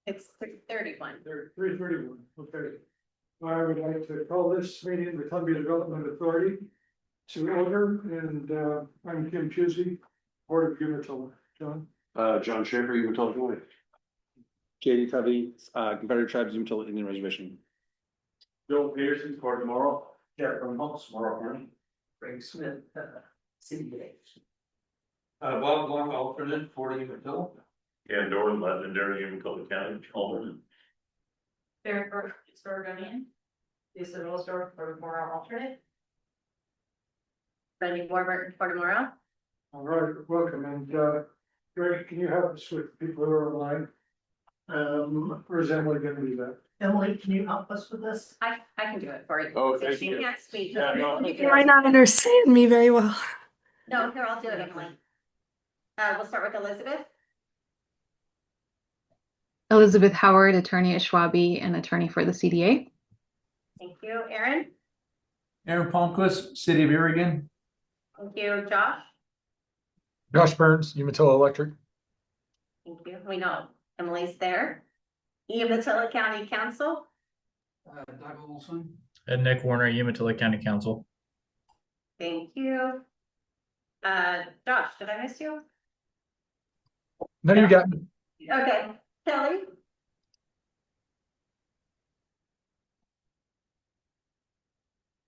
It's 3:31. 3:31, okay. I would like to call this meeting, the Columbia Development Authority, to order, and I'm Kim Pusey, Board of Umatilla. John? John Schaefer, Umatilla County. JD Covey, Confederate Tribes Umatilla Indian Reservation. Bill Peterson, Port Tomorrow. Jeff from Humps, Morrow County. Frank Smith, CDA. Bob Long, alternate for Umatilla. And Doran, legendary Umatilla County, alternate. Barry Bergonian. Lisa Rosendorf for Morrow alternate. Randy Warburton for tomorrow. All right, welcome, and Greg, can you help us with people who are online? Or is Emily gonna do that? Emily, can you help us with this? I can do it for you. Oh, Since thank she you. can't speak. Yeah, no. You might not understand me very well. No, here, I'll do it, Emily. We'll start with Elizabeth. Elizabeth Howard, attorney at Schwabe and attorney for the CDA. Thank you, Aaron. Aaron Palmquist, City of Oregon. Thank you, Josh. Josh Burns, Umatilla Electric. Thank you. We know Emily's there. Umatilla County Council. Doug Olson. And Nick Warner, Umatilla County Council. Thank you. Josh, did I miss you? No, you got me. Okay, Kelly.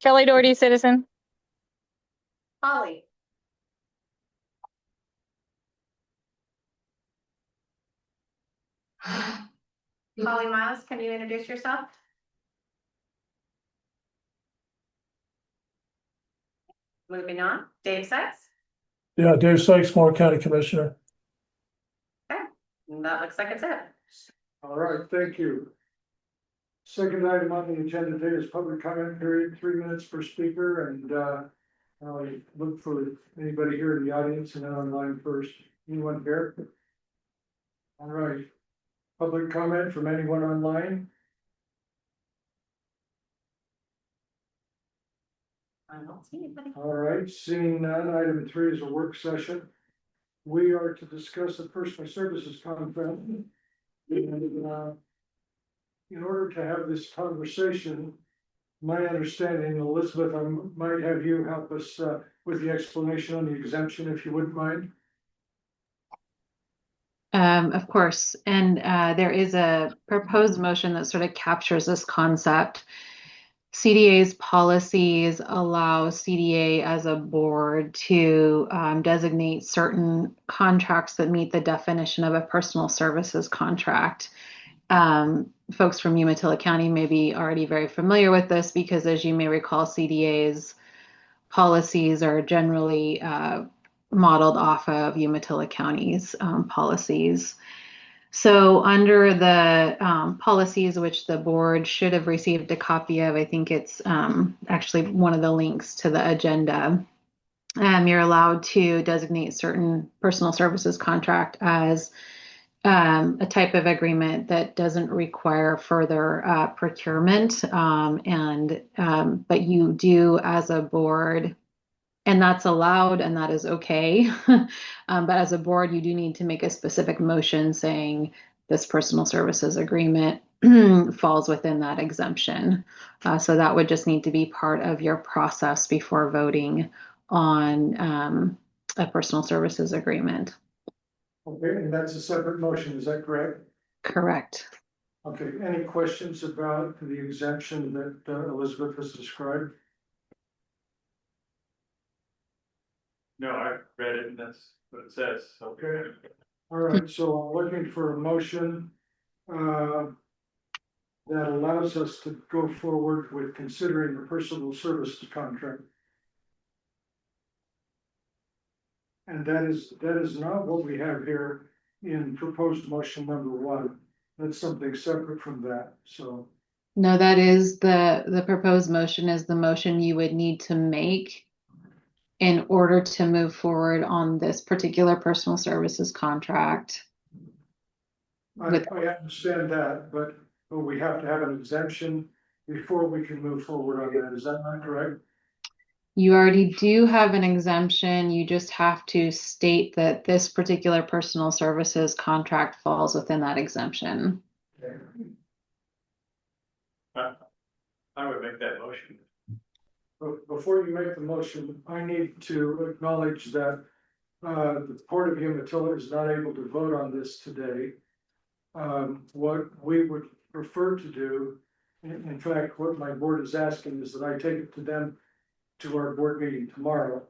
Kelly Doherty, citizen. Holly. Holly Miles, can you introduce yourself? Moving on, Dave Sykes. Yeah, Dave Sykes, Moore County Commissioner. Okay, that looks like it's it. All right, thank you. Second item on the agenda today is public comment period, 3 minutes per speaker, and I'll look for anybody here in the audience and then online first. Anyone here? All right. Public comment from anyone online? I don't see anybody. All right, seeing none, item 3 is a work session. We are to discuss a personal services contract. And, in order to have this conversation, my understanding, Elizabeth, I might have you help us with the explanation on the exemption, if you wouldn't mind. Of course, and there is a proposed motion that sort of captures this concept. CDA's policies allow CDA as a board to designate certain contracts that meet the definition of a personal services contract. Folks from Umatilla County may be already very familiar with this because, as you may recall, CDA's policies are generally modeled off of Umatilla County's policies. So under the policies, which the board should have received a copy of, I think it's actually one of the links to the agenda. You're allowed to designate certain personal services contract as a type of agreement that doesn't require further procurement, but you do as a board, and that's allowed and that is okay. But as a board, you do need to make a specific motion saying this personal services agreement falls within that exemption. So that would just need to be part of your process before voting on a personal services agreement. Okay, and that's a separate motion, is that correct? Correct. Okay, any questions about the exemption that Elizabeth has described? No, I read it and that's what it says. Okay. All right, so I'm looking for a motion that allows us to go forward with considering the personal services contract. And that is not what we have here in proposed motion number 1. That's something separate from that, so. No, that is the proposed motion is the motion you would need to make in order to move forward on this particular personal services contract. I understand that, but we have to have an exemption before we can move forward on that. Is that not correct? You already do have an exemption. You just have to state that this particular personal services contract falls within that exemption. I would make that motion. Before you make the motion, I need to acknowledge that the Port of Umatilla is not able to vote on this today. What we would prefer to do, in fact, what my board is asking is that I take it to them to our board meeting tomorrow.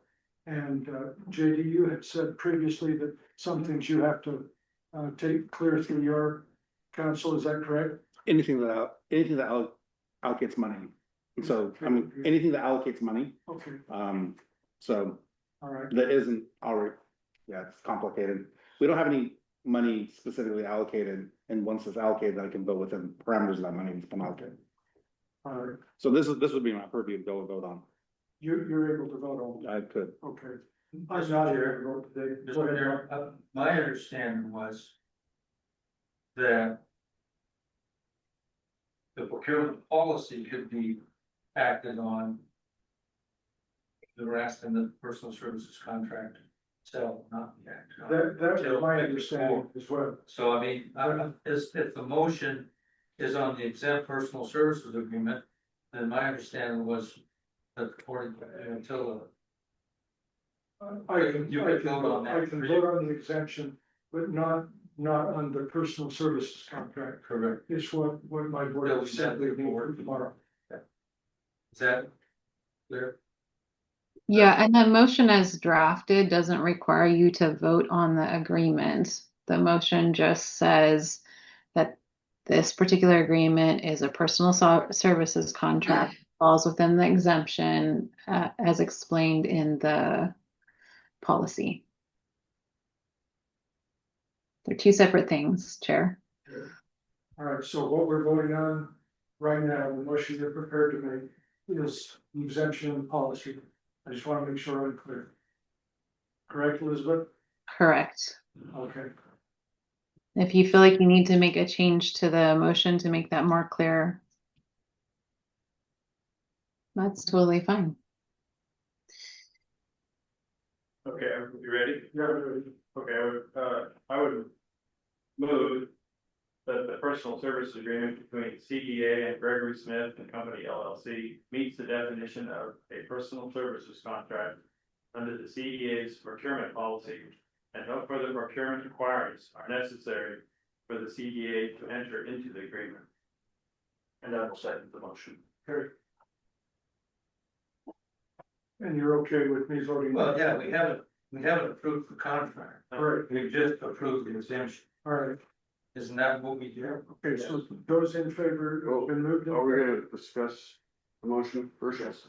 And JD, you had said previously that some things you have to take clear through your council, is that correct? Anything that allocates money. So, I mean, anything that allocates money, Okay, so all right. that isn't already, yeah, it's complicated. We don't have any money specifically allocated, and once it's allocated, I can vote within parameters of that money that's been allocated. All right, So this would be my purview to go vote on. you're able to vote on, I could. okay. I'm not able to vote today. Go ahead, Mark. My understanding was that the procurement policy could be acted on. The rest in the personal services contract itself, not be acted on. That was my understanding as well. So I mean, if the motion is on the exempt personal services agreement, then my understanding was that according until I can You can vote on that. I can vote on the exemption, but not on the personal services contract. correct, Is what my board Bill, has said they is that need for tomorrow. is that clear? Yeah, and the motion as drafted doesn't require you to vote on the agreement. The motion just says that this particular agreement is a personal services contract, falls within the exemption as explained in the policy. They're two separate things, Chair. All right, so what we're voting on right now, the motion you're prepared to make is the exemption policy. I just want to make sure I'm clear. Correct, Elizabeth? Correct. Okay, If you feel like you need to make a change to the motion to make that more clear, that's totally fine. Okay, you ready? yeah, Okay, I would move that the personal service agreement between CDA and Gregory Smith and Company LLC meets the definition of a personal services contract under the CDA's procurement policy, and no further procurement requirements are necessary for the CDA to enter into the agreement. And I will second the motion. okay. And you're okay with me voting? Well, yeah, we haven't approved the contract. All right, We just approved the exemption. all right. Isn't that what we did? Okay, so those in favor have been moved. Are we gonna discuss the motion first? Yes.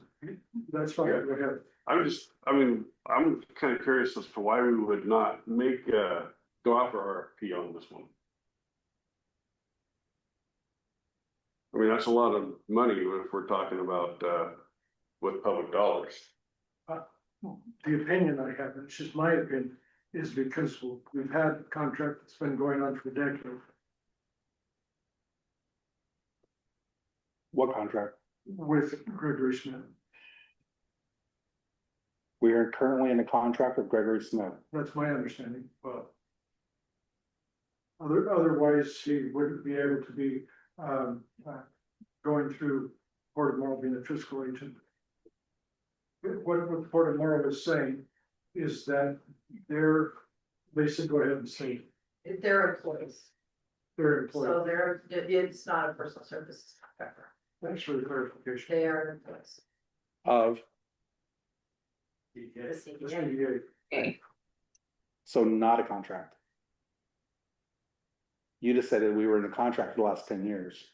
That's fine, go ahead. I'm kind of curious as to why we would not go out for RFP on this one. I mean, that's a lot of money if we're talking about, with public dollars. The opinion I have, it's just my opinion, is because we've had a contract that's been going on for a decade. What contract? With Gregory Smith. We are currently in a contract with Gregory Smith. That's my understanding, but. Otherwise, he wouldn't be able to be, going through Port of Morrow being a fiscal agent. What Port of Morrow is saying is that they should go ahead and say They're employees, they're employed. so it's not a personal services contract. Thanks for the clarification. They are employees. Of, The The CDA. CDA. Okay. so not a contract. You just said that we were in a contract for the last 10 years.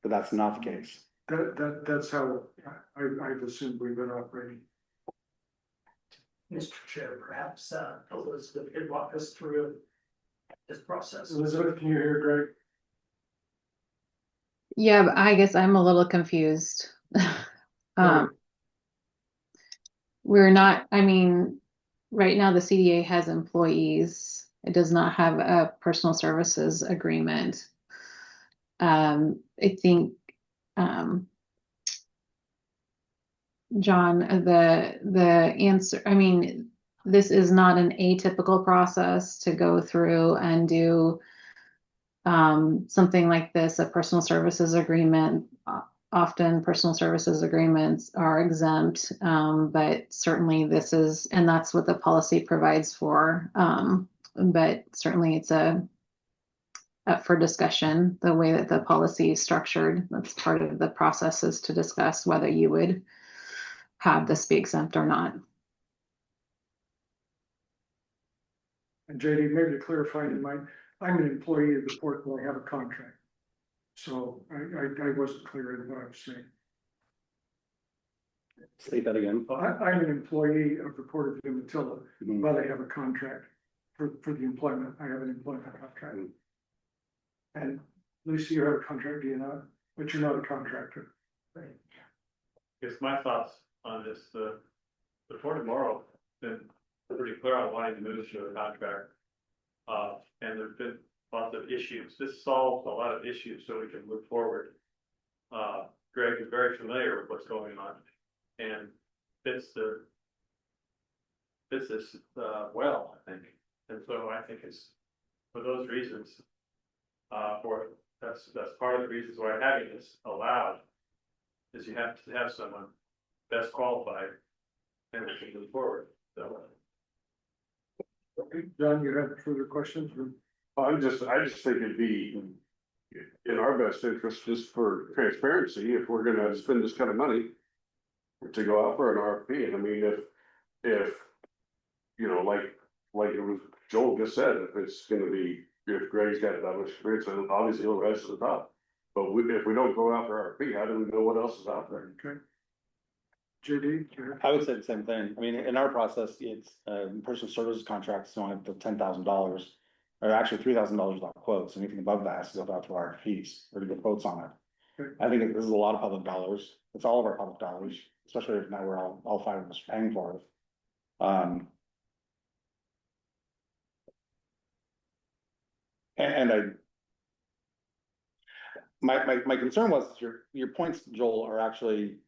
But that's not the case. That's how I've assumed we've been operating. Mr. Chair, perhaps Elizabeth could walk us through this process. Elizabeth, can you hear Greg? Yeah, but I guess I'm a little confused. We're not, I mean, right now the CDA has employees. It does not have a personal services agreement. I think, John, the answer, I mean, this is not an atypical process to go through and do something like this, a personal services agreement, often personal services agreements are exempt, but certainly this is, and that's what the policy provides for. But certainly it's up for discussion, the way that the policy is structured. That's part of the process, is to discuss whether you would have this be exempt or not. And JD, maybe to clarify in mind, I'm an employee of the port where I have a contract. So I wasn't clear in what I was saying. Say that again. I'm an employee of the Port of Umatilla, Mhm. but I have a contract for the employment. I have an employment contract. And Lucy, you have a contract, do you not? But you're not a contractor. Guess my thoughts on this, the Port of Morrow been pretty clear on wanting to move to a contract. And there've been lots of issues. This solves a lot of issues so we can move forward. Greg is very familiar with what's going on and fits this, well, I think. And so I think it's for those reasons, that's part of the reasons why having this allowed is you have to have someone best qualified and we can move forward. So. Okay, John, you have further questions? I just think it'd be in our best interest, just for transparency, if we're gonna spend this kind of money to go out for an RFP. And I mean, if, you know, like it was Joel just said, if it's gonna be, if Greg's got that much experience, then obviously he'll rise to the top. But if we don't go out for RFP, how do we know what else is out there? Okay. JD? I would say the same thing. I mean, in our process, it's, personal services contracts don't have the $10,000, or actually $3,000 without quotes. Anything above that has to go out to RFPs or to get quotes on it. Okay. I think this is a lot of public dollars. It's all of our public dollars, especially if now we're all five of us paying for it. And my concern was your points, Joel, are actually,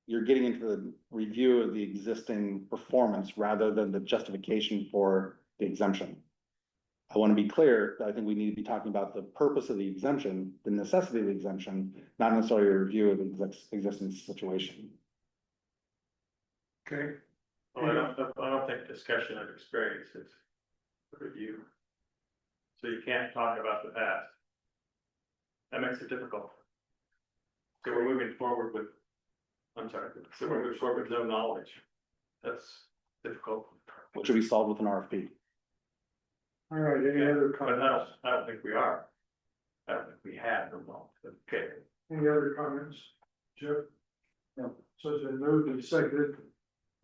you're getting into the review of the existing performance rather than the justification for the exemption. I want to be clear that I think we need to be talking about the purpose of the exemption, the necessity of the exemption, not necessarily a review of the existing situation. Okay. Well, I don't think discussion of experience is a review. So you can't talk about the past. That makes it difficult. So we're moving forward with, so we're moving forward with no knowledge. That's difficult. Which will be solved with an RFP. All right, any other But comments? I don't think we are. I don't think we have no knowledge. Okay. Any other comments? Jeff? No. So it's been moved and seconded,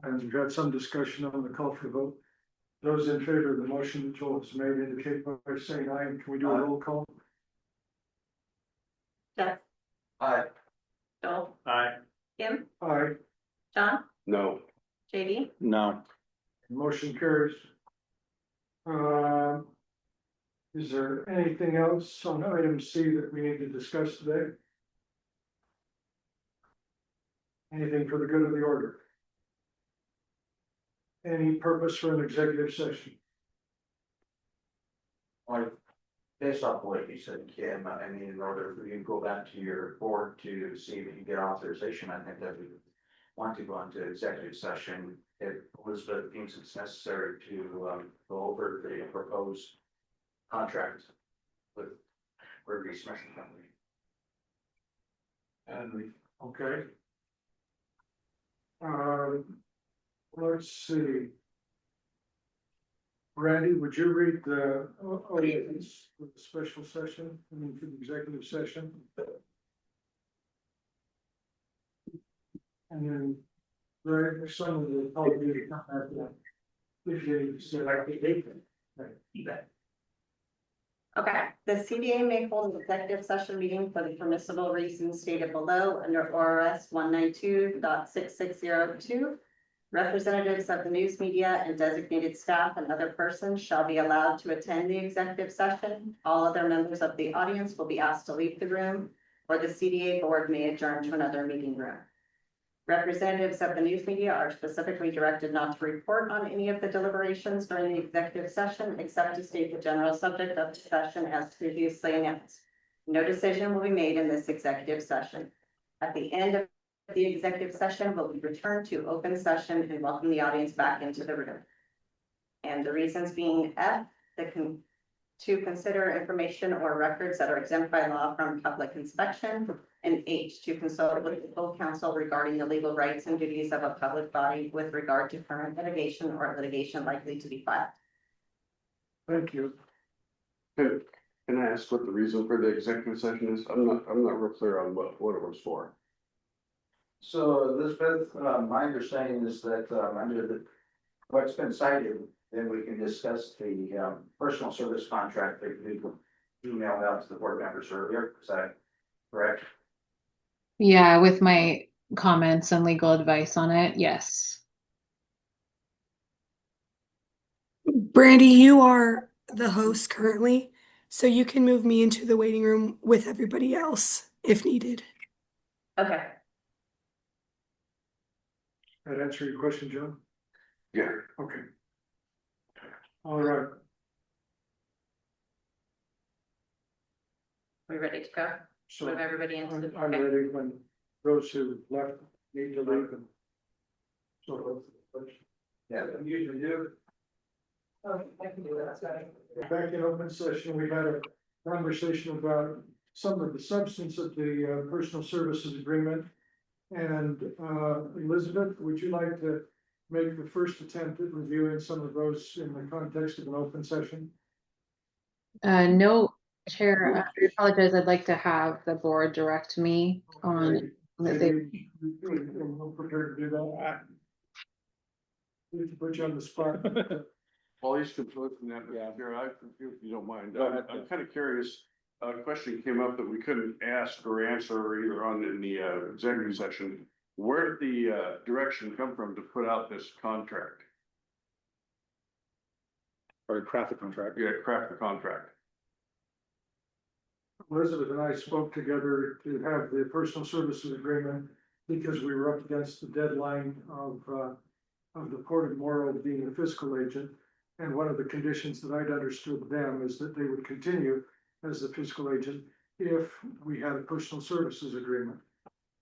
and we've had some discussion on the call for the vote. Those in favor of the motion that Joel has made indicate by saying aye. Can we do a roll call? Jeff, Aye. Joel, Aye. Kim, Aye. John, No, JD, No. Motion carries. Is there anything else on item C that we need to discuss today? Anything for the good of the order? Any purpose for an executive session? Like, based off what you said, Kim, I mean, in order for you to go back to your board to see if you get authorization, I think that we want to go into executive session. If Elizabeth thinks it's necessary to go over the proposed contract with Gregory Smith and Company. And okay. Let's see. Randy, would you read the audience for the special session, I mean, for the executive session? And then, Greg, some of the, if you said like the date. Okay, the CDA may hold an executive session meeting for the permissible reasons stated below under ORS 192.6602. Representatives of the news media and designated staff and other persons shall be allowed to attend the executive session. All other members of the audience will be asked to leave the room, or the CDA board may adjourn to another meeting room. Representatives of the news media are specifically directed not to report on any of the deliberations during the executive session, except to state the general subject of the session as previously announced. No decision will be made in this executive session. At the end of the executive session, will be returned to open session and welcome the audience back into the room. And the reasons being F, to consider information or records that are exempt by law from public inspection, and H, to consult with the full counsel regarding the legal rights and duties of a public body with regard to current litigation or litigation likely to be filed. Thank you. Can I ask what the reason for the executive session is? I'm not real clear on what it was for. So Elizabeth, my understanding is that, under what's been cited, then we can discuss the, personal service contract that we emailed out to the board members earlier. Is that correct? Yeah, with my comments and legal advice on it, yes. Brandy, you are the host currently, so you can move me into the waiting room with everybody else if needed. Okay. That answer your question, John? Yeah. Okay. All right. We ready to go? So Move everybody into the. I'm okay. ready when those who left need to leave and so. Yeah, we usually do. I can do that. Back in open session, we had a conversation about some of the substance of the personal services agreement. And Elizabeth, would you like to make the first attempt at reviewing some of those in the context of an open session? No, Chair, I apologize. I'd like to have the board direct me on that they. We're prepared to do that. We can put you on the spot. Well, he's conflicting that, Yeah. Here, if you don't mind, Go ahead. I'm kind of curious. A question came up that we couldn't ask or answer either on in the executive session. Where did the direction come from to put out this contract? Or craft a contract. Yeah, craft the contract. Elizabeth and I spoke together to have the personal services agreement because we were up against the deadline of the Port of Morrow being the fiscal agent. And one of the conditions that I'd understood them is that they would continue as the fiscal agent if we had a personal services agreement.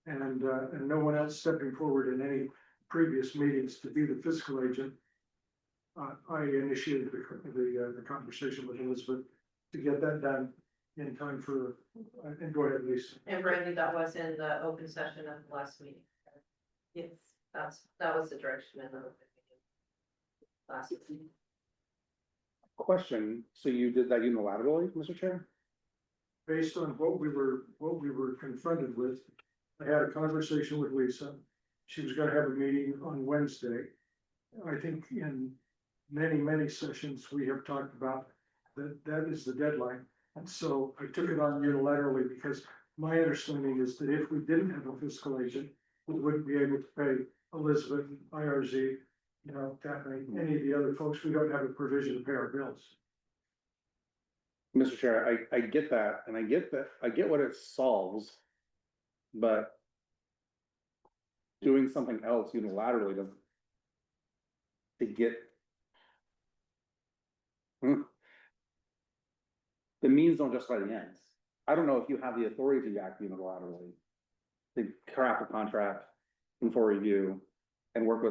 And no one else stepping forward in any previous meetings to be the fiscal agent. I initiated the conversation with Elizabeth to get that done in time for, and go ahead, Lisa. And Brandy, that was in the open session of the last meeting. Yes, that was the direction in the open meeting. Last meeting. Question, so you did that unilaterally, Mr. Chair? Based on what we were confronted with, I had a conversation with Lisa. She was gonna have a meeting on Wednesday. I think in many sessions, we have talked about that is the deadline. And so I took it on unilaterally because my understanding is that if we didn't have a fiscal agent, we wouldn't be able to pay Elizabeth, IRZ, Daphne, any of the other folks. We don't have a provision to pay our bills. Mr. Chair, I get that, and I get what it solves, but doing something else unilaterally to get the means don't justify the ends. I don't know if you have the authority to act unilaterally, to craft a contract for review and work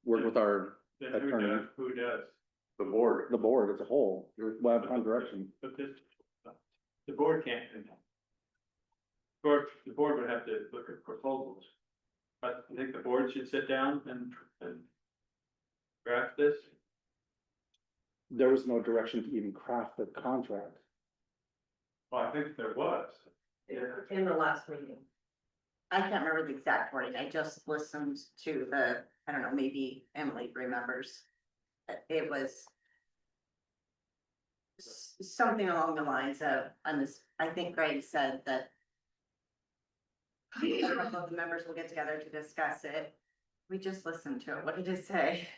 with our Then attorney. who does? The board. The board as a whole, will have direction. But the board can't. The board would have to look at proposals. I think the board should sit down and draft this. There was no direction to even craft the contract. Well, I think there was. In the last meeting. I can't remember the exact wording. I just listened to I don't know, maybe Emily remembers. It was something along the lines of, I think Greg said that a couple of the members will get together to discuss it. We just listened to it. What did it say?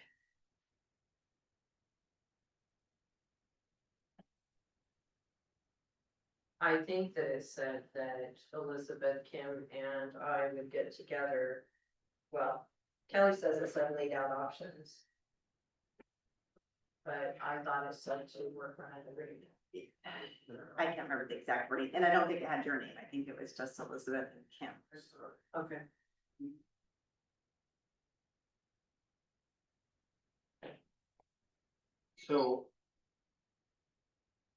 I think that it said that Elizabeth, Kim, and I would get together well, Kelly says it's I laid out options. But I thought it said to work on it agreed. I can't remember the exact wording, and I don't think it had your name. I think it was just Elizabeth and Kim. Okay. So.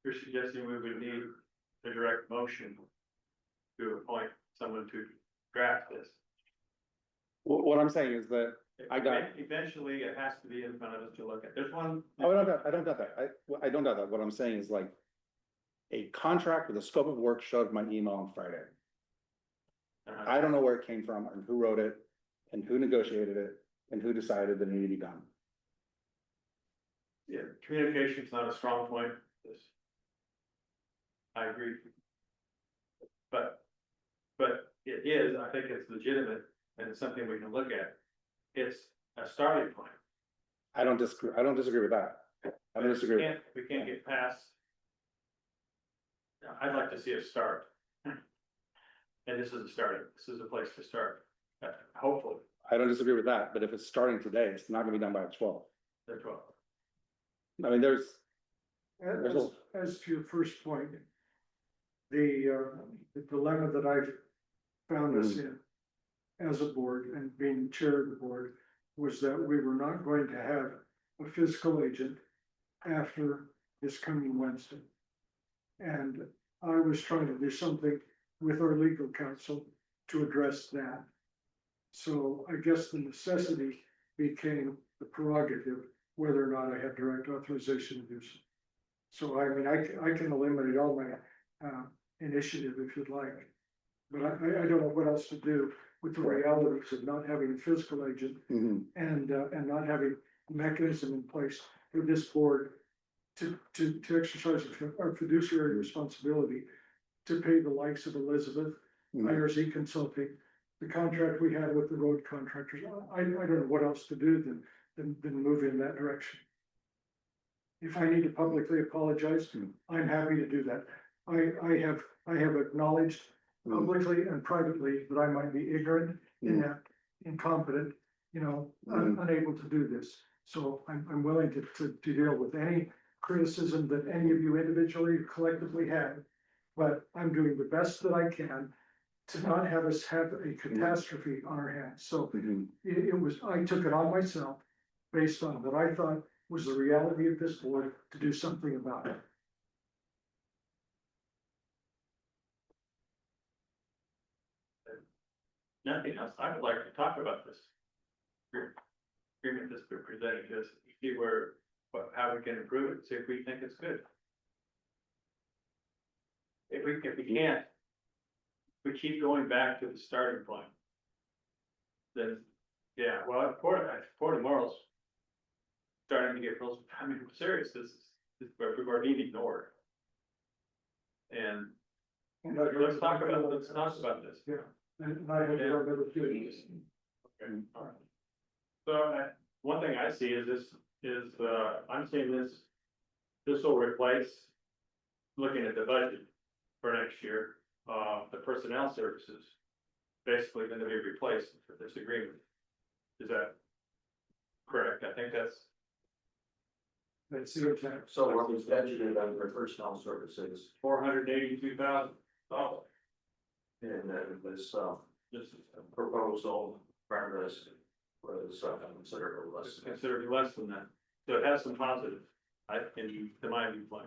You're suggesting we would need a direct motion to appoint someone to draft this. What I'm saying is that I got, Eventually, it has to be in front of us to look at. There's one. oh, I don't doubt that. I don't doubt that. What I'm saying is like a contract with a scope of work showed my email on Friday. I don't know where it came from and who wrote it and who negotiated it and who decided that it needed to be done. Yeah, communication's not a strong point. This. I agree. But it is, I think it's legitimate and it's something we can look at. It's a starting point. I don't disagree with that. I don't disagree. We can't get past. I'd like to see a start. And this is a starting, this is a place to start, hopefully, I don't disagree with that, but if it's starting today, it's not gonna be done by 12. the 12. I mean, there's As to your first point, the dilemma that I've found us in as a board and being chair of the board was that we were not going to have a fiscal agent after this coming Wednesday. And I was trying to do something with our legal counsel to address that. So I guess the necessity became the prerogative, whether or not I had direct authorization to do so. So I mean, I can eliminate all my initiative if you'd like. But I don't know what else to do with the realities of not having a physical agent and not having a mechanism in place for this board to exercise our fiduciary responsibility to pay the likes of Elizabeth, IRZ Consulting, the contract we had with the road contractors. I don't know what else to do than move in that direction. If I need to publicly apologize, I'm happy to do that. I have acknowledged publicly and privately that I might be ignorant, inept, incompetent, unable to do this. So I'm willing to deal with any criticism that any of you individually or collectively have. But I'm doing the best that I can to not have us have a catastrophe on our hands. So I took it on myself based on what I thought was the reality of this board to do something about it. Nothing else. I would like to talk about this. Agreement that's been presented to us, see how we can improve it, see if we think it's good. If we can't, we keep going back to the starting point. Then, yeah, well, Port Morals starting to get real, I mean, serious, this is where people are being ignored. And let's talk about this. Yeah, and I have never doing this. Okay, all right. So one thing I see is I'm seeing this will replace, looking at the budget for next year, the personnel services basically going to be replaced for this agreement. Is that correct? I think that's the intent. So what was budgeted under personnel services, $482,000. and this, This is proposal from this was considerably less. considerably less than that. So it has some positive, to my viewpoint.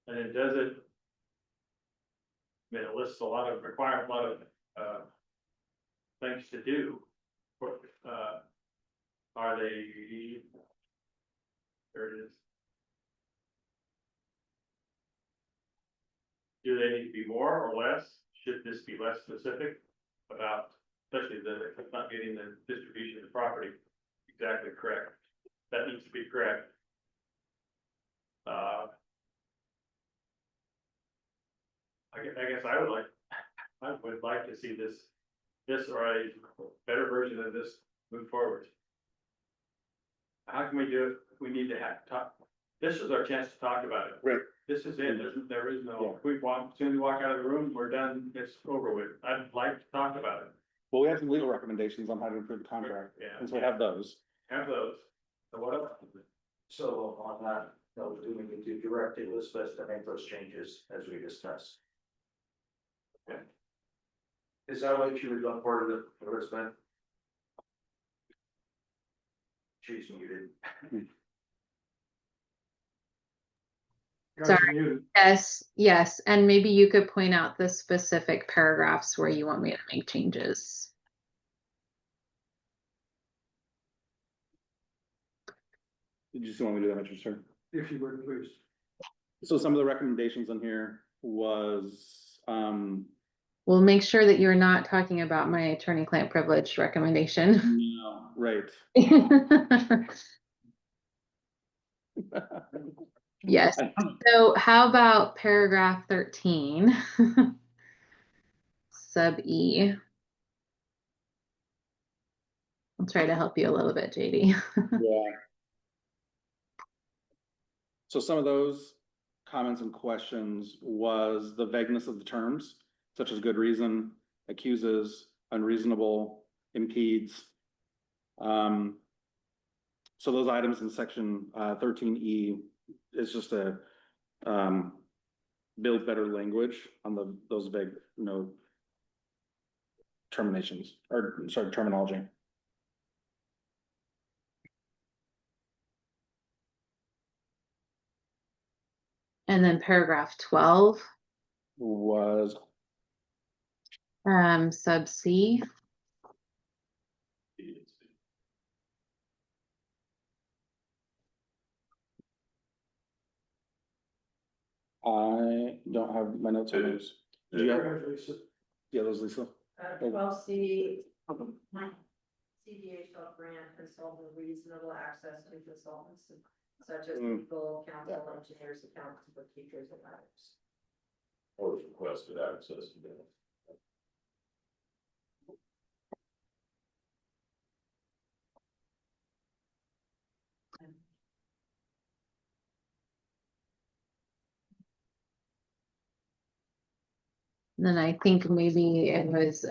And it does it. I mean, it lists a lot of things to do. Are they? There it is. Do they need to be more or less? Should this be less specific about, especially not getting the distribution of the property exactly correct? That needs to be correct. I guess I would like to see this or a better version of this move forward. How can we do it? We need to talk. This is our chance to talk about it. Right. This is it. There is no, soon as we walk out of the room, we're done. It's over with. I'd like to talk about it. Well, we have some legal recommendations on how to improve the contract, Yeah. and so we have those. Have those. So what else? So on that, no, do we need to direct Elizabeth to make those changes as we discussed? Okay. Is that what you were done for the Elizabeth? She's muted. Guys, Sorry. are muted. Yes, and maybe you could point out the specific paragraphs where you want me to make changes. Did you still want me to do that, Mr. Sir? If you would, please. So some of the recommendations on here was, We'll make sure that you're not talking about my attorney-client privilege recommendation. no, right. Yes. So how about paragraph 13? Sub E. I'll try to help you a little bit, JD. Yeah. So some of those comments and questions was the vagueness of the terms, such as good reason, accuses, unreasonable, impedes. So those items in section 13E is just a build better language on those vague, terminations, or sorry, terminology. And then paragraph 12, Was sub C. I don't have my notes on those. Do you have? Yeah, those, Lisa. 12C. CDA shall grant consultant reasonable access to consultants such as legal counsel, engineers, accountants, bookkeepers, and others. Or requested access to them. Then I think maybe it was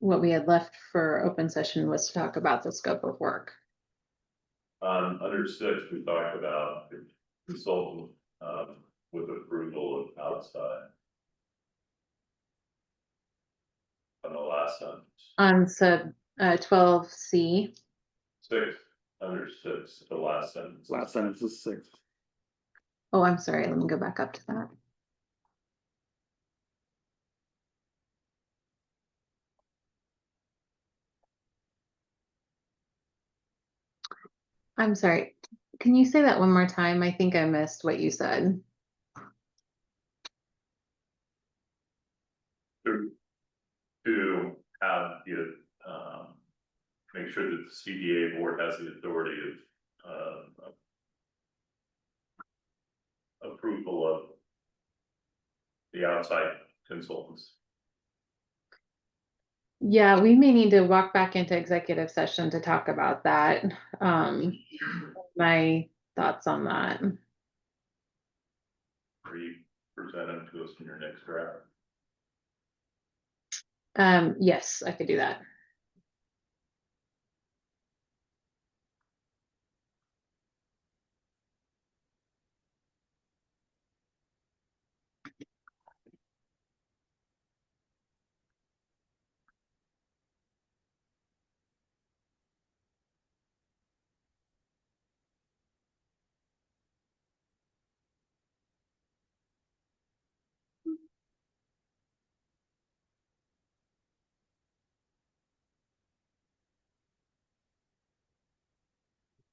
what we had left for open session was to talk about the scope of work. Under 6, we talked about consultant, with approval of outside. On the last sentence. On sub 12C. 6, under 6, the last sentence. Last sentence is 6. Oh, I'm sorry. Let me go back up to that. I'm sorry. Can you say that one more time? I think I missed what you said. To have the, make sure that the CDA board has the authority of approval of the outside consultants. Yeah, we may need to walk back into executive session to talk about that. My thoughts on that. Or you present them to us in your next draft. Yes, I could do that.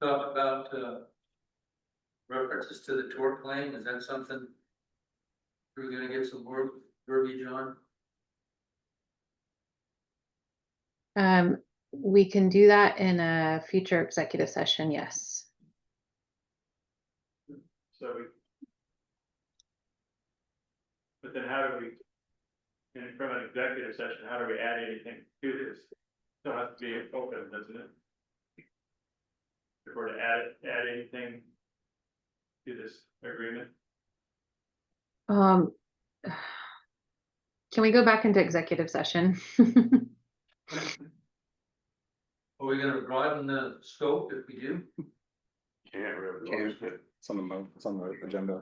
Talk about, references to the tort claim, is that something we're gonna get some more verbiage on? We can do that in a future executive session, yes. So but then how do we, and from an executive session, how do we add anything to this? So it has to be open, doesn't it? If we're to add anything to this agreement. Can we go back into executive session? Are we gonna broaden the scope if we do? Can't really. Can't. It's on it's on the agenda.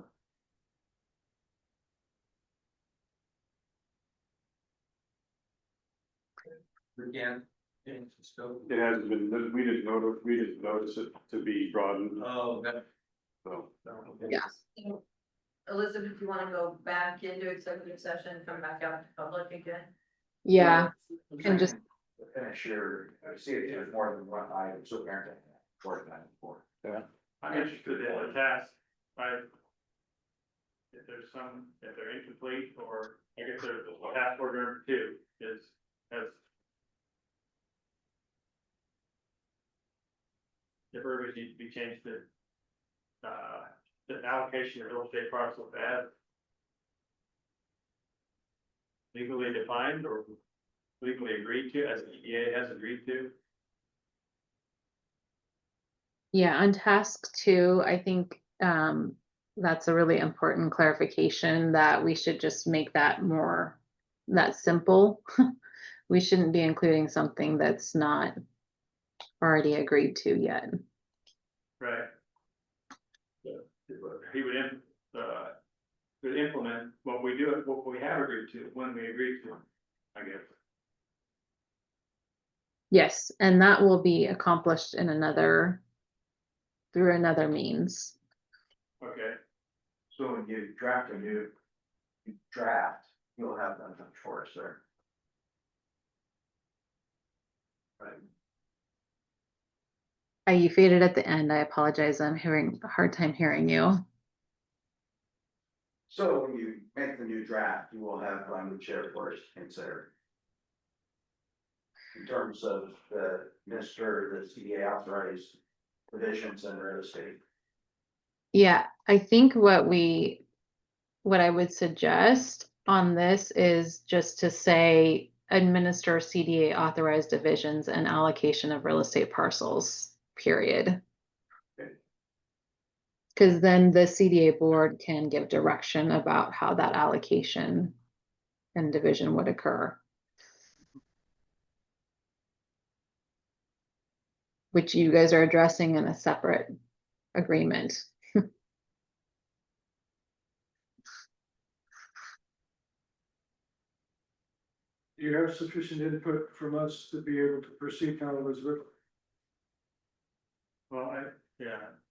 We can. Change the scope. It hasn't been, we didn't notice it to be broadened, Oh, okay. so. Yeah. Elizabeth, you wanna go back into executive session, come back out to public again? Yeah, and just, Finish your, see if there's more than one item, so apparently, short that before. I'm interested in the task, right? If there's if they're incomplete, or I guess there's task order number 2 has. The verbiage needs to be changed to, the allocation of real estate parcels as legally defined or legally agreed to, as the CDA has agreed to. yeah, on task 2, I think that's a really important clarification that we should just make that more, that simple. We shouldn't be including something that's not already agreed to yet. Right. He would implement what we have agreed to, when we agreed to, I guess. Yes, and that will be accomplished in through another means. Okay, So when you draft a new draft, you'll have that for us there. Right. You faded at the end. I apologize. I'm having a hard time hearing you. So when you make the new draft, you will have language there for us to consider. In terms of the CDA authorized provisions and real estate. Yeah, I think what I would suggest on this is just to say administer CDA authorized divisions and allocation of real estate parcels, period. Because then the CDA board can give direction about how that allocation and division would occur. Which you guys are addressing in a separate agreement. Do you have sufficient input from us to be able to proceed now, Elizabeth? well,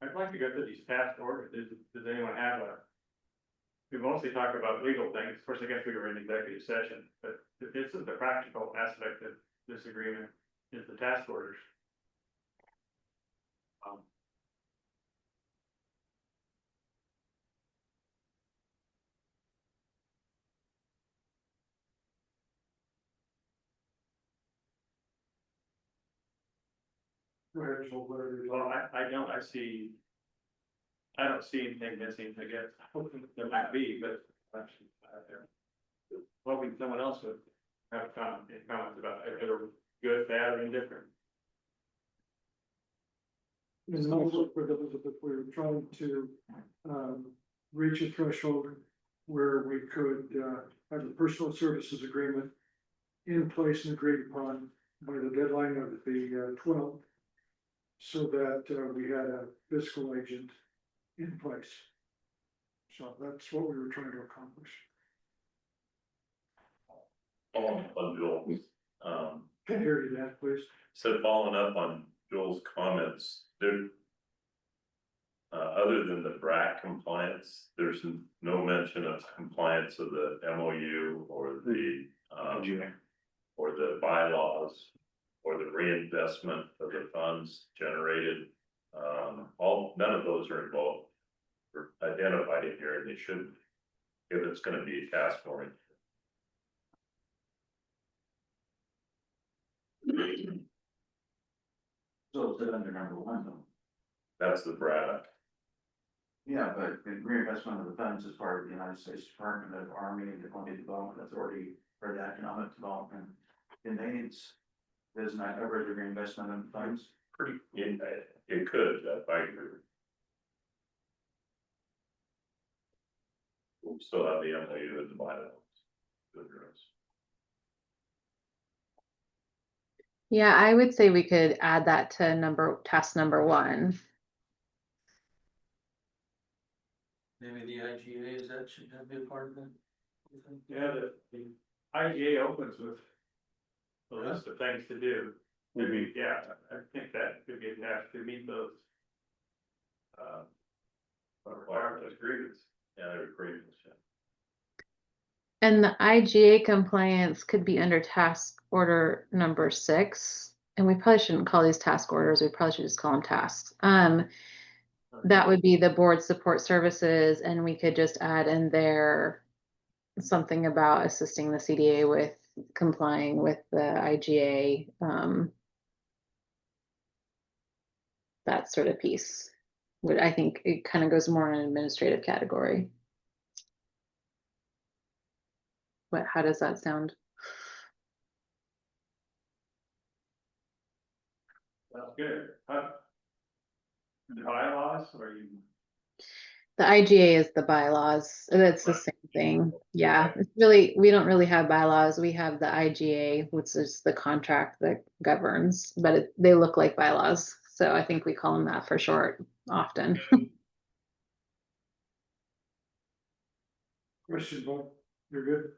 I'd like to go through these task orders. Does anyone have we mostly talk about legal things. Of course, I guess we were in executive session, but this is the practical aspect of this agreement, is the task orders. Go ahead, Joel, whatever you Well, like. I don't see anything missing, I guess. There might be, but hoping someone else would have comments about it, if they're good, bad, or indifferent. In those with Elizabeth, we were trying to reach a threshold where we could have a personal services agreement in place and agreed upon by the deadline of the 12th, so that we had a fiscal agent in place. So that's what we were trying to accomplish. Following up on Joel's, Can I hear you that, please? so following up on Joel's comments, there. Other than the BRAC compliance, there's no mention of compliance of the MOU or the, or the bylaws. Or the reinvestment of the funds generated, none of those are involved. Or identified in here, and they should, if it's gonna be a task oriented. So is it under number 1 though? That's the BRAC. Yeah, but the reinvestment of the funds is part of the United States Department of Army and the Columbia Development Authority for the Economic Development. Conveyance, isn't that cover the reinvestment of funds? Pretty, it could, if I agree. We'll still have the MOU and the bylaws. to address. Yeah, I would say we could add that to task number 1. Maybe the IGA, is that, should that be a part of it? Yeah, the IGA opens with a list of things to do. Maybe, yeah, I think that could be attached to meet those. Requirements, agreements. Yeah, their agreements, yeah. And the IGA compliance could be under task order number 6. And we probably shouldn't call these task orders. We probably should just call them tasks. That would be the board support services, and we could just add in there something about assisting the CDA with complying with the IGA, that sort of piece. But I think it kind of goes more in an administrative category. But how does that sound? That's good. The bylaws, or you? The IGA is the bylaws. It's the same thing. Yeah, it's really, we don't really have bylaws. We have the IGA, which is the contract that governs, but they look like bylaws. So I think we call them that for short often. Questions, Bob? You're good?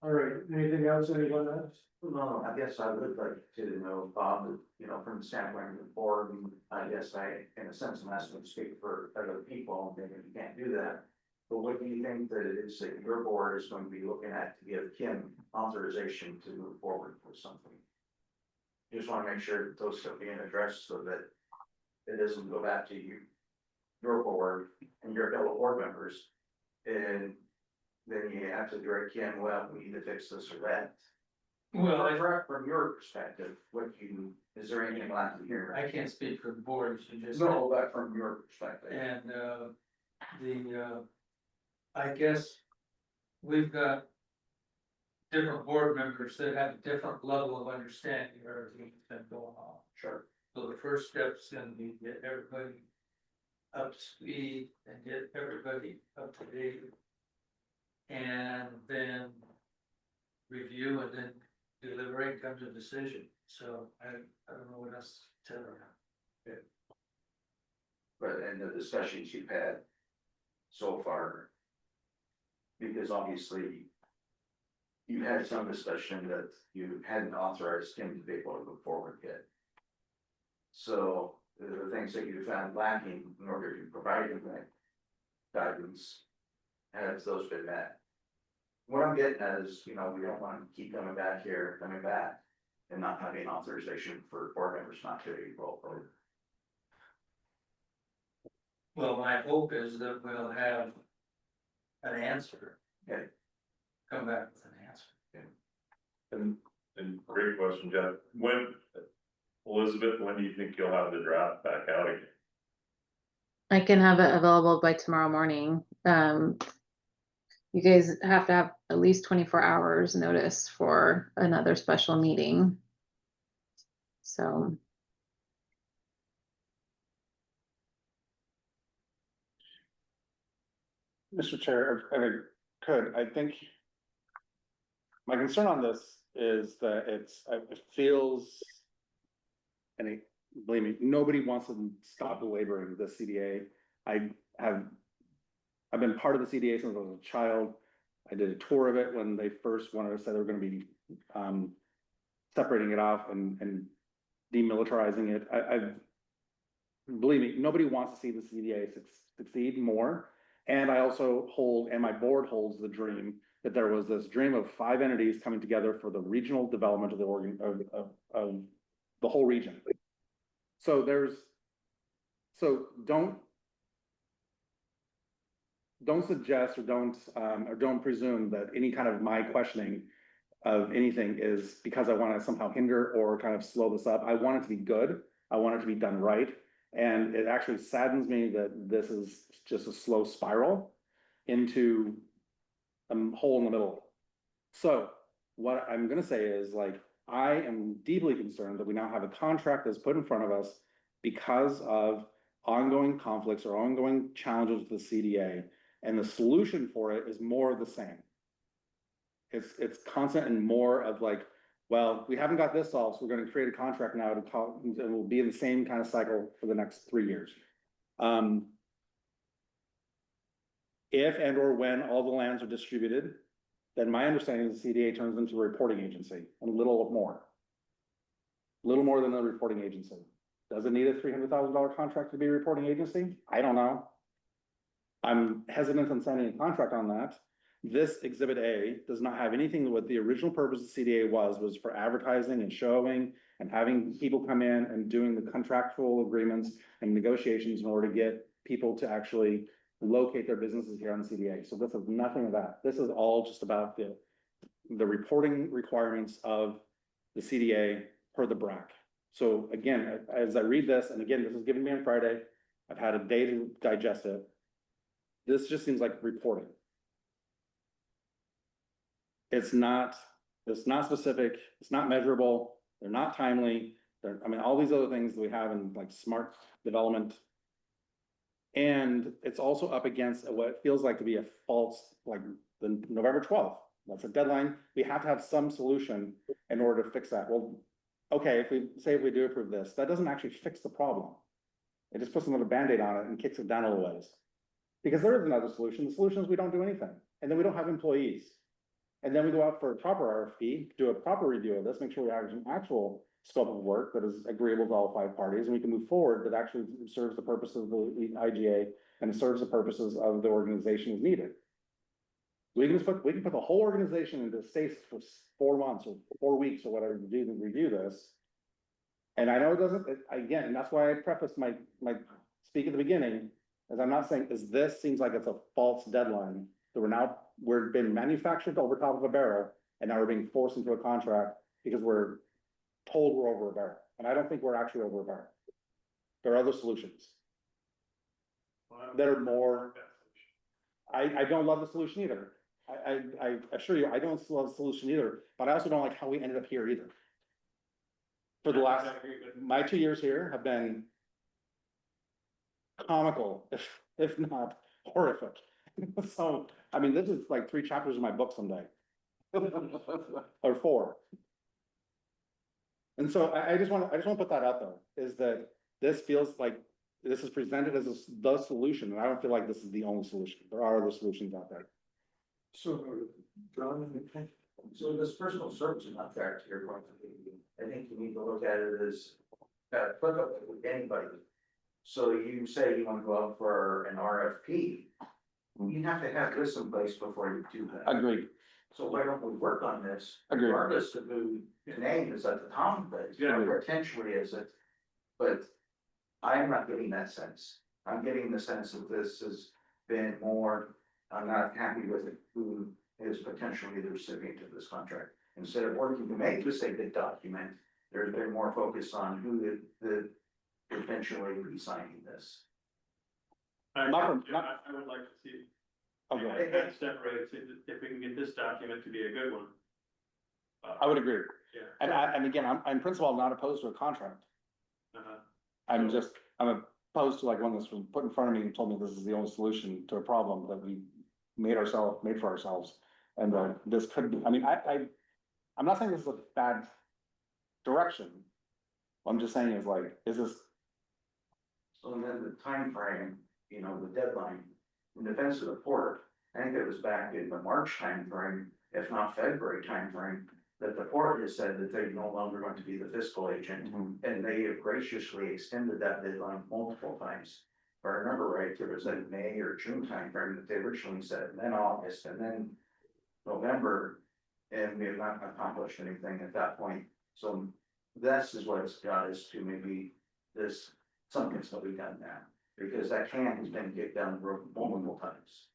All right, anything else, anyone else? No, I guess I would like to know, Bob, you know, from the standpoint of the board, and I guess in a sense, I'm asking to speak for other people, maybe you can't do that. But what do you think that it is that your board is going to be looking at to give Kim authorization to move forward with something? Just want to make sure that those are being addressed so that it doesn't go back to you, your board and your fellow board members. And then you have to direct Kim, well, we need to fix this or that. Well, From your perspective, is there anything like to hear? I can't speak for the board, you just. No, but from your perspective. And, I guess we've got different board members that have a different level of understanding of everything that's been going on. Sure. So the first step is gonna be get everybody up to speed and get everybody up to date. And then review and then deliberate, come to a decision. So I don't know what else to tell her. But in the discussions you've had so far, because obviously you had some discussion that you hadn't authorized him to be able to move forward yet. So the things that you found lacking in order to provide him that guidance, have those been met? What I'm getting at is, you know, we don't want to keep coming back, and not having authorization for board members not to roll forward. Well, my hope is that we'll have an answer. Okay. Come back with an answer. And great question, Jeff. Elizabeth, when do you think you'll have the draft back out again? I can have it available by tomorrow morning. You guys have to have at least 24 hours notice for another special meeting. So. Mr. Chair, I think my concern on this is that it feels, and believe me, nobody wants to stop belaboring the CDA. I've been part of the CDA since I was a child. I did a tour of it when they first said they were going to be separating it off and demilitarizing it. Believe me, nobody wants to see the CDA succeed more. And I also and my board holds the dream that there was this dream of 5 entities coming together for the regional development of of the whole region. So don't suggest or don't presume that any kind of my questioning of anything is because I want to somehow hinder or kind of slow this up. I want it to be good. I want it to be done right. And it actually saddens me that this is just a slow spiral into a hole in the middle. So what I'm going to say is, like, I am deeply concerned that we now have a contract that's put in front of us because of ongoing conflicts or ongoing challenges with the CDA, and the solution for it is more of the same. It's constant and more of like, well, we haven't got this solved, so we're gonna create a contract now to call, and we'll be in the same kind of cycle for the next 3 years. If and or when all the lands are distributed, then my understanding is the CDA turns into a reporting agency, and a little more. Little more than a reporting agency. Does it need a $300,000 contract to be a reporting agency? I don't know. I'm hesitant on signing a contract on that. This Exhibit A does not have anything to what the original purpose of CDA was for advertising and showing and having people come in and doing the contractual agreements and negotiations in order to get people to actually locate their businesses here on the CDA. So this is nothing of that. This is all just about the reporting requirements of the CDA per the BRAC. So again, as I read this, and again, this is given to me on Friday, I've had a day to digest it. This just seems like reporting. It's not specific, it's not measurable, they're not timely. I mean, all these other things that we have in like smart development. And it's also up against what feels like to be a false, like the November 12th. That's a deadline. We have to have some solution in order to fix that. Well, okay, if we do approve this, that doesn't actually fix the problem. It just puts another Band-Aid on it and kicks it down a little ways. Because there is another solution. The solution is we don't do anything. And then we don't have employees. And then we go out for a proper RFP, do a proper review of this, make sure we have an actual scope of work that is agreeable to all 5 parties, and we can move forward that actually serves the purposes of the IGA and serves the purposes of the organization as needed. We can put the whole organization into stasis for 4 months or 4 weeks or whatever to do to review this. And I know it doesn't, again, and that's why I prefaced my speak at the beginning, as I'm not saying, this seems like it's a false deadline that we're been manufactured over top of a barrel, and now we're being forced into a contract because we're told we're over a barrel. And I don't think we're actually over a barrel. There are other solutions that are more. I don't love the solution either. I assure you, I don't love the solution either, but I also don't like how we ended up here either. For the last, my 2 years here have been comical, if not horrific. So, I mean, this is like 3 chapters of my book someday. Or 4. And so I just want to put that out there, is that this feels like this is presented as the solution, and I don't feel like this is the only solution. There are other solutions out there. So, John, So this personal service contract, to your point, I think you need to look at it as applicable with anybody. So you say you want to go out for an RFP, you have to have this in place before you do that. Agreed. So why don't we work on this, Agreed. regardless of who the name is at the top of it, Yeah. or potentially is it? But I'm not getting that sense. I'm getting the sense that this has been more, I'm not happy with it, who is potentially the recipient of this contract. Instead of working to make this a good document, there's been more focus on who the potentially would be signing this. I would like to see. Okay. That separates, if we can get this document to be a good one. I would agree. Yeah. And again, I'm in principle not opposed to a contract. Uh-huh. I'm opposed to like one that's been put in front of me and told me this is the only solution to a problem that we made for ourselves. And this could be, I mean, I'm not saying this is a bad direction. What I'm just saying is like, is this? So then the time frame, the deadline, in defense of the port, I think it was back in the March timeframe, if not February timeframe, that the port has said that they're no longer going to be the fiscal agent, and they have graciously extended that deadline multiple times. If I remember right, there was a May or June timeframe that they originally said, and then August, and then November, and we have not accomplished anything at that point. So this is what it's got us to maybe something's gonna be done now, because that can has been kicked down the road multiple times.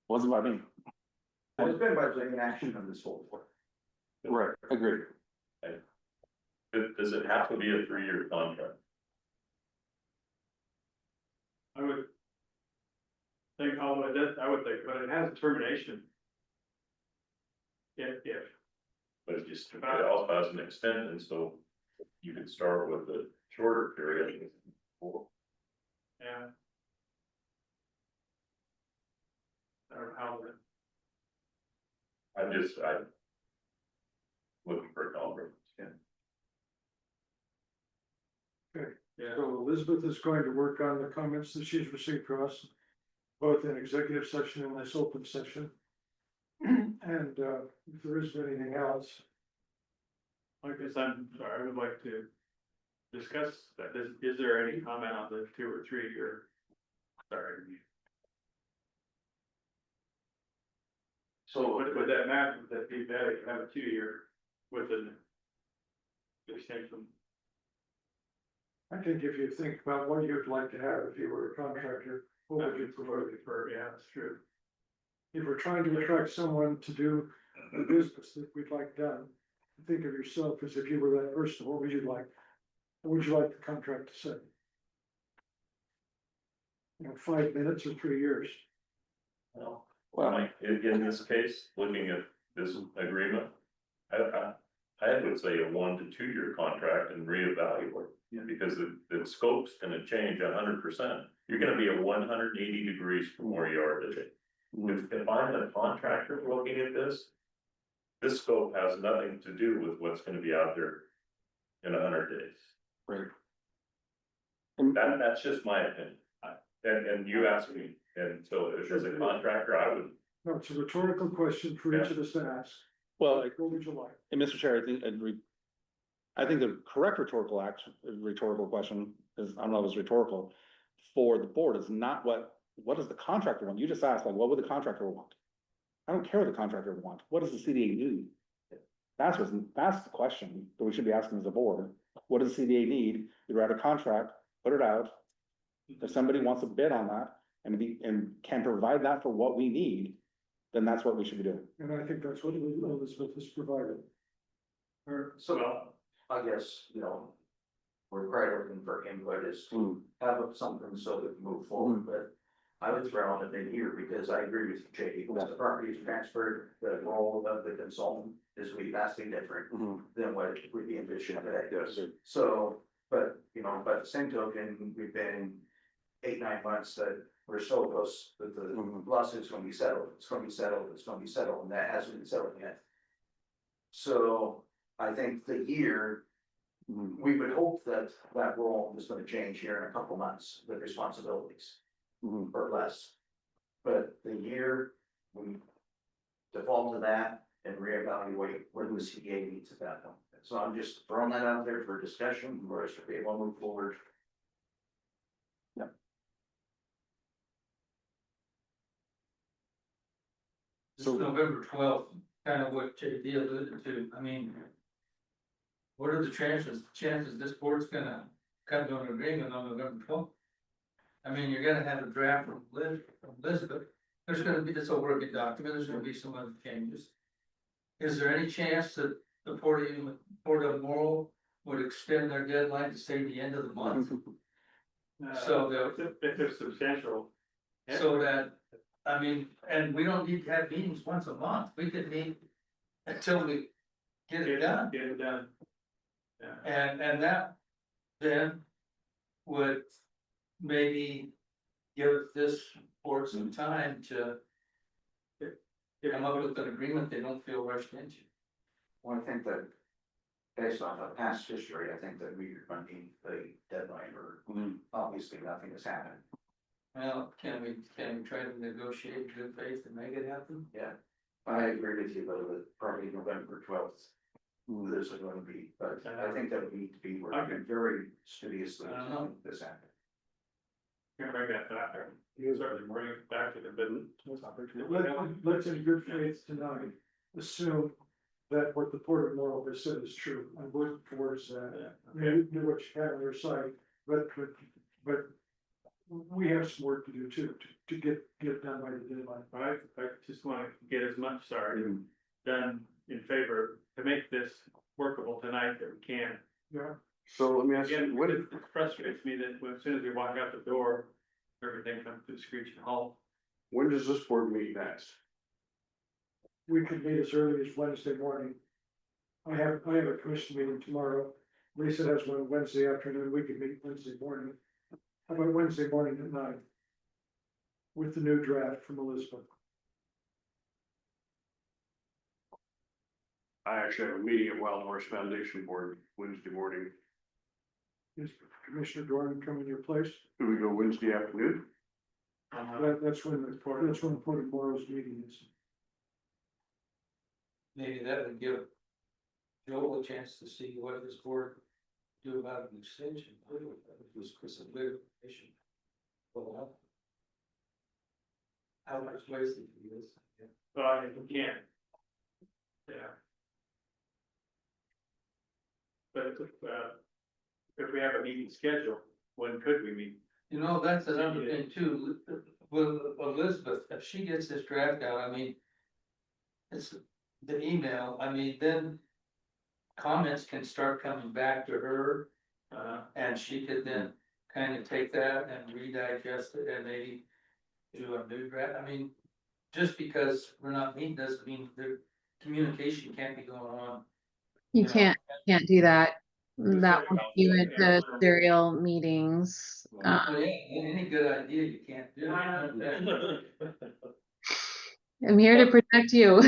What's what I mean? Well, it's been by the inaction of this whole work. Right, agreed. Does it have to be a 3-year contract? I would think, but it has a termination. If. But it also has an extension, so you could start with a shorter period Yeah. Or how the I'm looking for a compromise, yeah. Yeah. So Elizabeth is going to work on the comments that she's received from us, both in executive session and this open session. And if there isn't anything else, I guess I'm sorry, I would like to discuss that. Is there any comment on the 2 or 3 or? Sorry. So would that matter, would that be better to have a 2-year with an extension? I think if you think about what you'd like to have if you were a contractor, what would you prefer? Yeah, that's true. If we're trying to attract someone to do the business that we'd like done, think of yourself as if you were that person, what would you like? What would you like the contract to say? 5 minutes or 3 years? Well, in this case, looking at this agreement, I would say a 1 to 2 year contract and reevaluate. Because the scope's gonna change 100%. You're gonna be at 180 degrees from where you are today. If I'm a contractor looking at this scope has nothing to do with what's gonna be out there in 100 days. Right. That's just my opinion. And you asked me, and so as a contractor, I would. No, it's a rhetorical question for each of us to ask. Well, What would you like? and Mr. Chair, I think the correct rhetorical question is, I don't know if it's rhetorical, for the board is not what does the contractor want? You just asked, like, what would the contractor want? I don't care what the contractor would want. What does the CDA need? That's the question that we should be asking as a board. What does the CDA need? You write a contract, put it out. If somebody wants to bid on that and can provide that for what we need, then that's what we should be doing. And I think that's what Elizabeth has provided. So, I guess, we're probably looking for input is to have something so that we move forward, but I would throw in a year because I agree with you, JD, once the property is transferred, the role of the consultant is to be vastly different than what would be envisioned today. Yes. So, but at the same token, we've been 8-9 months that we're so close that the lawsuit's gonna be settled, it's gonna be settled, and that hasn't been settled yet. So I think the year, we would hope that that role is gonna change here in a couple months, the responsibilities, or less. But the year, we default to that and reevaluate what the CDA needs at that point. So I'm just throwing that out there for discussion, where I should be able to move forward. This is November 12th, kind of what JD alluded to. I mean, what are the chances this board's gonna come to an agreement on November 12th? I mean, you're gonna have a draft from Elizabeth. There's gonna be this a working document. There's gonna be some other changes. Is there any chance that the Port of Morrow would extend their deadline to say the end of the month? So if there's substantial. So that, I mean, and we don't need to have meetings once a month, we could meet until we get it done. Get it done. Yeah. And that then would maybe give this board some time to come up with an agreement they don't feel rushed into. Well, I think that based on the past history, I think that we're going to meet the deadline, or obviously nothing has happened. Well, can we try to negotiate in good faith and make it happen? Yeah, I agree with you, though, that probably November 12th. This is going to be, but I think that we need to be working very studiously to make this happen. Can't bring that back. You certainly bring it back to the business. Let's in good faith tonight assume that what the Port of Morrow has said is true and work towards that. You do what you can on your side, but we have some work to do too, to get done by the deadline. Right, I just want to get as much, done in favor to make this workable tonight that we can. Yeah. So let me ask Again, you, it frustrates me that as soon as we walk out the door, everything comes to a screeching halt. when does this board meet next? We could meet as early as Wednesday morning. I have a commission meeting tomorrow. Lisa has one Wednesday afternoon. We could meet Wednesday morning. How about Wednesday morning at 9? With the new draft from Elizabeth. I actually have a meeting at Wild Horse Foundation Board Wednesday morning. Is Commissioner Doran come in your place? Do we go Wednesday afternoon? That's when the Port of Morrow's meeting is. Maybe that would give Joel a chance to see what his board do about an extension. If it was for some good information. Well, how much wasted he is. If we can. Yeah. But, if we have a meeting scheduled, when could we meet? You know, that's another thing too, with Elizabeth, if she gets this draft out, I mean. It's the email, I mean, then. Comments can start coming back to her, and she could then kind of take that and redigest it and maybe. Do a new draft, I mean, just because we're not meeting doesn't mean the communication can't be going on. You You know. can't do that. That will Specific you council, into yeah. serial meetings. Oh, yeah, any good idea, you can't do it. I'm here to protect you.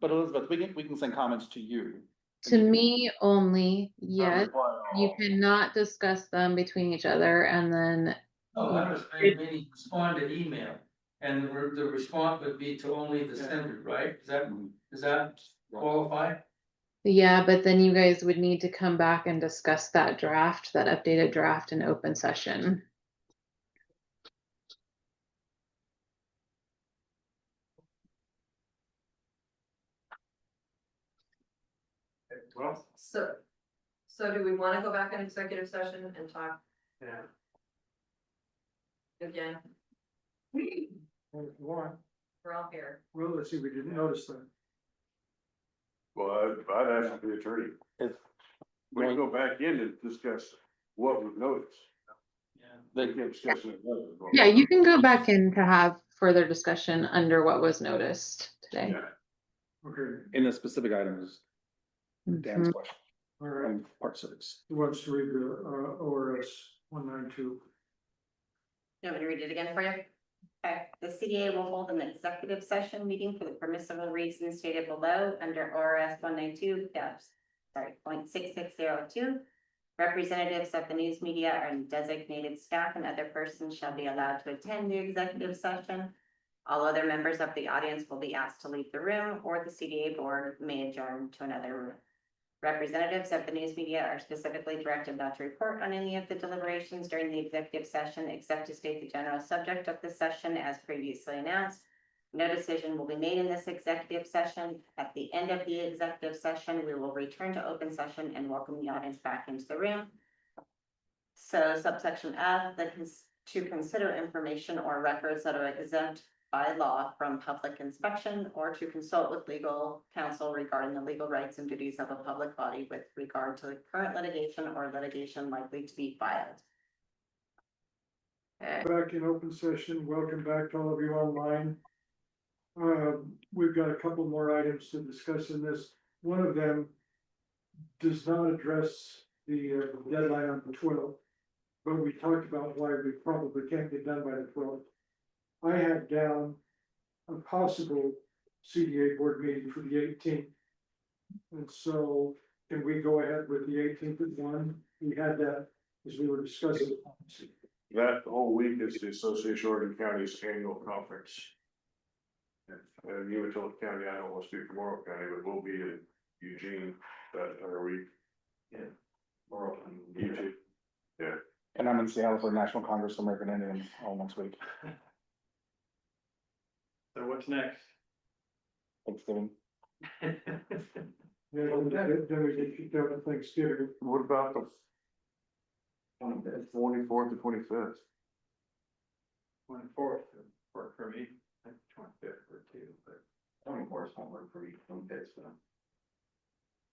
But Elizabeth, we can send comments to you. To me only, yes. Reply You all. cannot discuss them between each other and then. Oh, I was meaning respond to email, and the response would be to only the sender, right? Does that qualify? Yeah, but then you guys would need to come back and discuss that draft, that updated draft in open session. Well, So do we wanna go back in executive session and talk yeah. again? If you want. We're all here. Well, let's see, we didn't notice that. Well, I'd ask the attorney. If We can go back in and discuss what we've noticed. Yeah. We can discuss it. Yeah, you can go back in to have further discussion under what was noticed today. Yeah. Okay, in the specific items, Dan's Mhm. question, all right. on part 6. Who wants to read the ORS 192? You want me to read it again for you? Okay, the CDA will hold an executive session meeting for the permissible reasons stated below under ORS 192, .6602. Representatives of the news media and designated staff and other persons shall be allowed to attend the executive session. All other members of the audience will be asked to leave the room, or the CDA board may adjourn to another room. Representatives of the news media are specifically directed not to report on any of the deliberations during the executive session, except to state the general subject of the session as previously announced. No decision will be made in this executive session. At the end of the executive session, we will return to open session and welcome the audience back into the room. So subsection F, to consider information or records that are exempt by law from public inspection, or to consult with legal counsel regarding the legal rights and duties of a public body with regard to the current litigation or litigation likely to be filed. Back in open session, welcome back to all of you online. We've got a couple more items to discuss in this. One of them does not address the deadline on the 12th, but we talked about why we probably can't get done by the 12th. I have down a possible CDA board meeting for the 18th. And so can we go ahead with the 18th at 1? We had that as we were discussing. That whole week is the Association of Oregon Counties Annual Conference. And Umatilla County, I don't want to speak for Morrow County, but we'll be in Eugene that entire week. Yeah. Morrow, Eugene. Yeah. And I'm in Seattle for National Congress of American Indians all next week. So what's next? Thanksgiving. Yeah, then we get kicked out of Thanksgiving. What about the 24th to 25th? 24th work for me, 25th for two, but 24th won't work for me, so.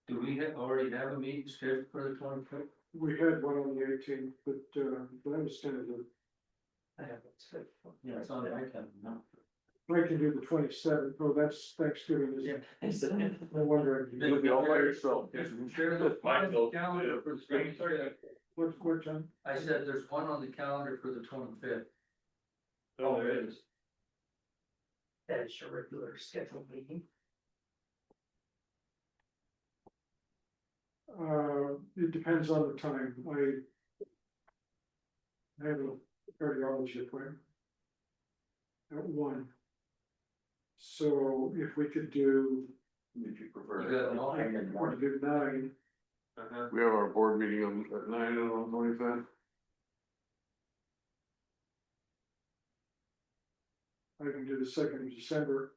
Do we already have a meeting scheduled for the 25th? We had one on the 18th, but that was tentative. I haven't said, yeah, it's on the item now. I can do the 27th. Oh, that's Thanksgiving, isn't it? No wonder. You'll be all by yourself. Share the calendar for the 23rd. What, John? I said there's one on the calendar for the 25th. Oh, there is. That's your regular scheduled meeting. It depends on the time. I have a cardiology appointment at 1. So if we could do, Would you prefer? You got an I alternate? want to do 9. We have our board meeting on at 9 on the 25th. I can do the 2nd of December.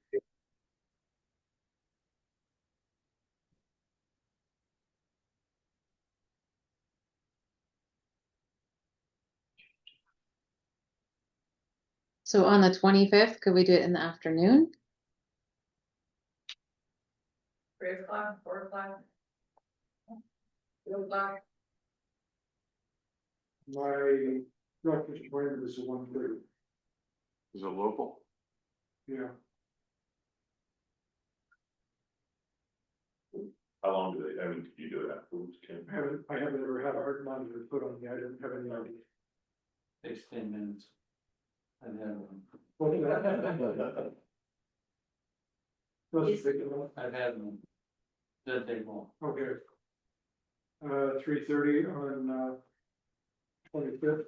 So on the 25th, could we do it in the afternoon? 3 o'clock, 4 o'clock. 2 o'clock. My doctor's appointment is at 1:30. Is it local? Yeah, How long do they, I mean, do you do it afterwards, Ken? I haven't ever had a heart monitor put on me. I didn't have any idea. Takes 10 minutes. I've had one. Doesn't take it long. I've had one. Doesn't take long. Okay. 3:30 on 25th.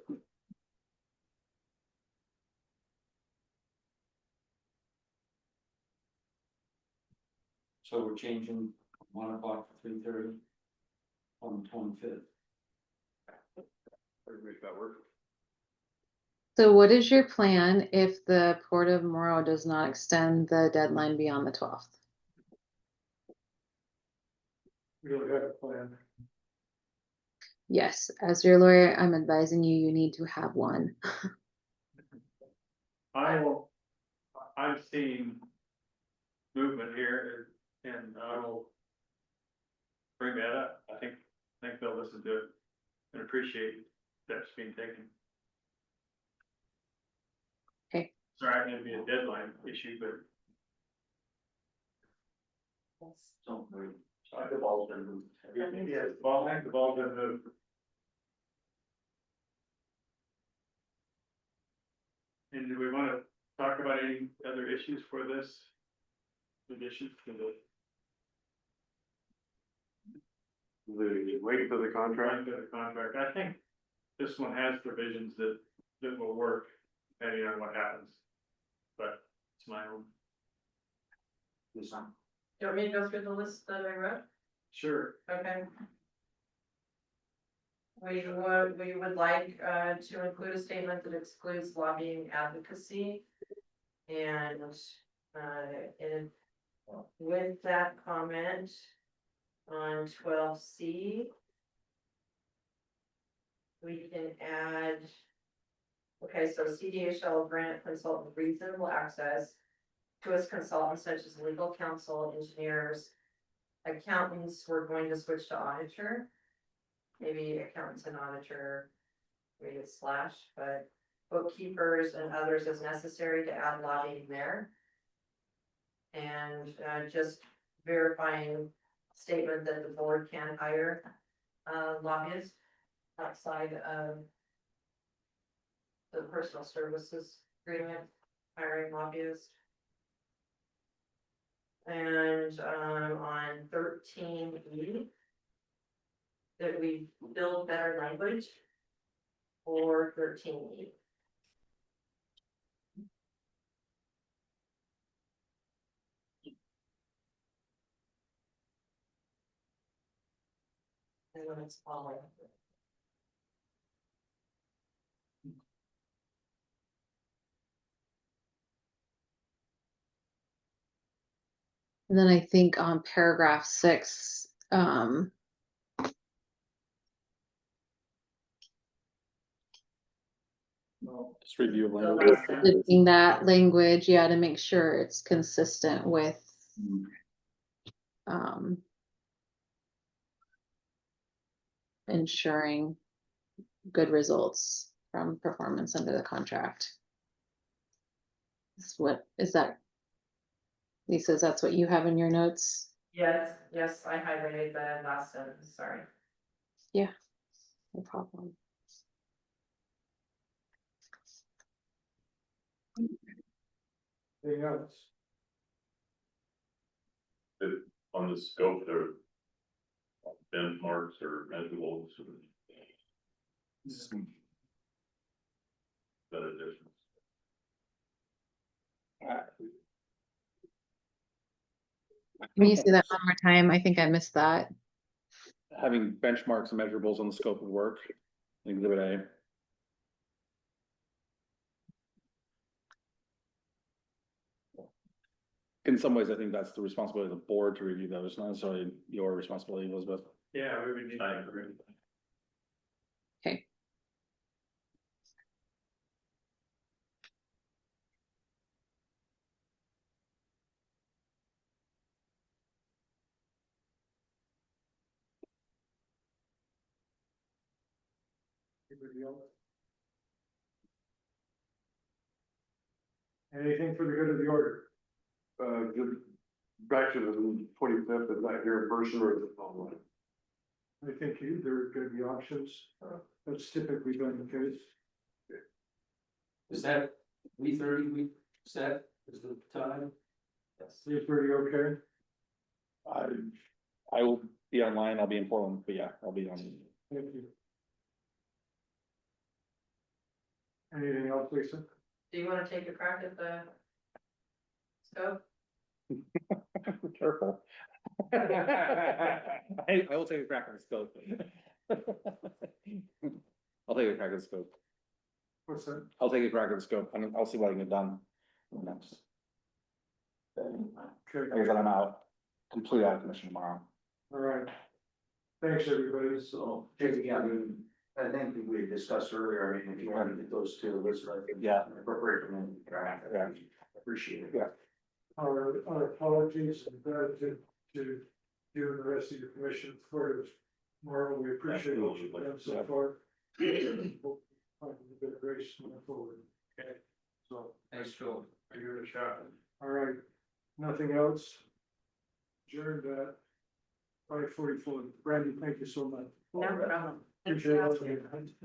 So we're changing 1 o'clock to 3:30 on the 25th. Make that work. So what is your plan if the Port of Morrow does not extend the deadline beyond the 12th? We don't have a plan. Yes, as your lawyer, I'm advising you, you need to have one. I'm seeing movement here and I will bring that up. I think they'll listen to it and appreciate steps being taken. Okay. Sorry, gonna be a deadline issue, but Don't move. The ball's been moved. yeah, the ball's been moved. And do we want to talk about any other issues for this? Addition to The length of the contract. contract, I think this one has provisions that will work depending on what happens. But it's my own. Do some. Do you want me to go through the list that I wrote? Sure. Okay. We would like to include a statement that excludes lobbying advocacy. And with that comment on 12C, we can add, okay, so CDA shall grant consultant reasonable access to its consultants such as legal counsel, engineers, accountants. We're going to switch to auditor. Maybe accountants and auditor, maybe it's slash, but bookkeepers and others as necessary to add lobbying there. And just verifying statement that the board can hire lobbyists outside of the personal services agreement, hiring lobbyists. And on 13E, that we build better language for 13E. And when it's all. And then I think on paragraph 6, Just review The language. last sentence. in that language, yeah, to make sure it's consistent with ensuring good results from performance under the contract. Is that, Lisa, that's what you have in your notes? Yes, I highlighted the last sentence, sorry. Yeah. No problem. Anything else? On the scope, there are benchmarks or measurables. That addition. Can you say that one more time? I think I missed that. Having benchmarks and measurables on the scope of work, in exhibit A. In some ways, I think that's the responsibility of the board to review those, not necessarily your responsibility, Elizabeth. Yeah, we would need. I agree. Okay. Anybody else? Anything for the good of the order? Just back to the 25th, is that here in person or is it online? I think there are gonna be options. That's typically been the case. Is that 3:30 we set, is the time? Is pretty okay? I will be online, I'll be in Portland, but yeah, I'll be on. Thank you. Anything else, Lisa? Do you wanna take a crack at the scope? Careful. I will take a crack at the scope. I'll take a crack at the scope. What's that? I'll take a crack at the scope, and I'll see what I can get done. Next. Okay, Like I said, I'm out, completely out of commission tomorrow. all right. Thanks, everybody. So, yeah, I mean, I think we discussed earlier, I mean, if you want to get those two, Elizabeth. Yeah. Incorporate them in, Yeah. appreciate it. Yeah. Our apologies and gratitude to you and the rest of your commission for it. Tomorrow, we appreciate what you've done so far. Find a bit of grace moving forward. Okay. So, Thanks, Joel. give it a shot. All right, nothing else. Adjourned at 5:44. Brandy, thank you so much. No problem. Appreciate it.